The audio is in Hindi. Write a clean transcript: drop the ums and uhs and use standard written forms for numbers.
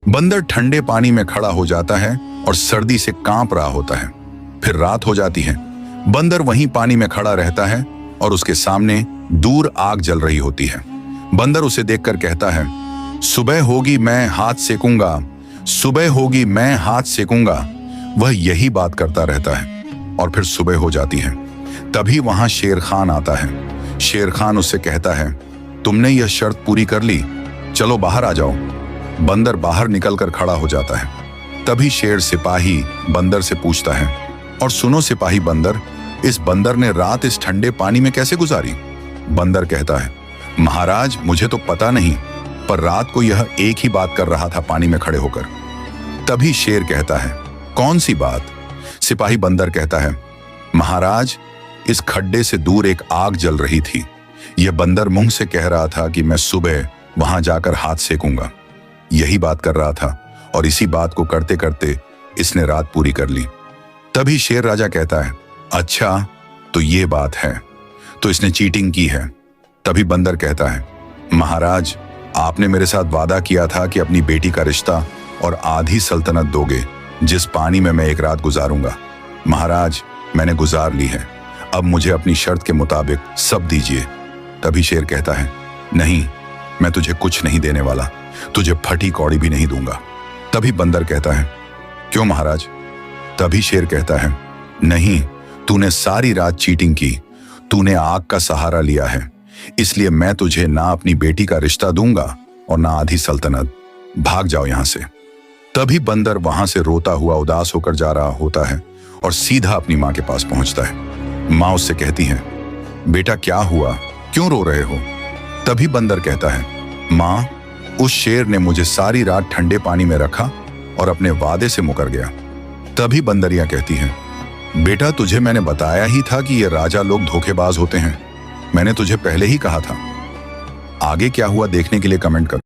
बंदर ठंडे पानी में खड़ा हो जाता है और सर्दी से कांप रहा होता है। फिर रात हो जाती है। बंदर वहीं पानी में खड़ा रहता है और उसके सामने दूर आग जल रही होती है। बंदर उसे देखकर कहता है, सुबह होगी मैं हाथ सेकूंगा, सुबह होगी मैं हाथ सेकूंगा। वह यही बात करता रहता है और फिर सुबह हो जाती है। तभी वहां शेर खान आता है। शेर खान उससे कहता है, तुमने यह शर्त पूरी कर ली, चलो बाहर आ जाओ। बंदर बाहर निकलकर खड़ा हो जाता है। तभी शेर सिपाही बंदर से पूछता है, और सुनो सिपाही बंदर, इस बंदर ने रात इस ठंडे पानी में कैसे गुजारी? बंदर कहता है, महाराज मुझे तो पता नहीं, पर रात को यह एक ही बात कर रहा था पानी में खड़े होकर। तभी शेर कहता है, कौन सी बात? सिपाही बंदर कहता है, महाराज इस खड्डे से दूर एक आग जल रही थी। यह बंदर मुंह से कह रहा था कि मैं सुबह वहां जाकर हाथ सेकूंगा। यही बात कर रहा था और इसी बात को करते करते इसने रात पूरी कर ली। तभी शेर राजा कहता है, अच्छा तो ये बात है, तो इसने चीटिंग की है। तभी बंदर कहता है, महाराज आपने मेरे साथ वादा किया था कि अपनी बेटी का रिश्ता और आधी सल्तनत दोगे जिस पानी में मैं एक रात गुजारूंगा। महाराज मैंने गुजार ली है, अब मुझे अपनी शर्त के मुताबिक सब दीजिए। तभी शेर कहता है, नहीं, मैं तुझे कुछ नहीं देने वाला, तुझे फटी कौड़ी भी नहीं दूंगा। तभी बंदर कहता है, क्यों महाराज? तभी शेर कहता है, नहीं, तूने सारी रात चीटिंग की, तूने आग का सहारा लिया है, इसलिए मैं तुझे ना अपनी बेटी का रिश्ता दूंगा और ना आधी सल्तनत। भाग जाओ यहां से। तभी बंदर वहां से रोता हुआ उदास होकर जा रहा होता है और सीधा अपनी मां के पास पहुंचता है। मां उससे कहती है, बेटा क्या हुआ, क्यों रो रहे हो? तभी बंदर कहता है, मां उस शेर ने मुझे सारी रात ठंडे पानी में रखा और अपने वादे से मुकर गया। तभी बंदरियां कहती हैं, बेटा तुझे मैंने बताया ही था कि ये राजा लोग धोखेबाज होते हैं, मैंने तुझे पहले ही कहा था। आगे क्या हुआ देखने के लिए कमेंट करो।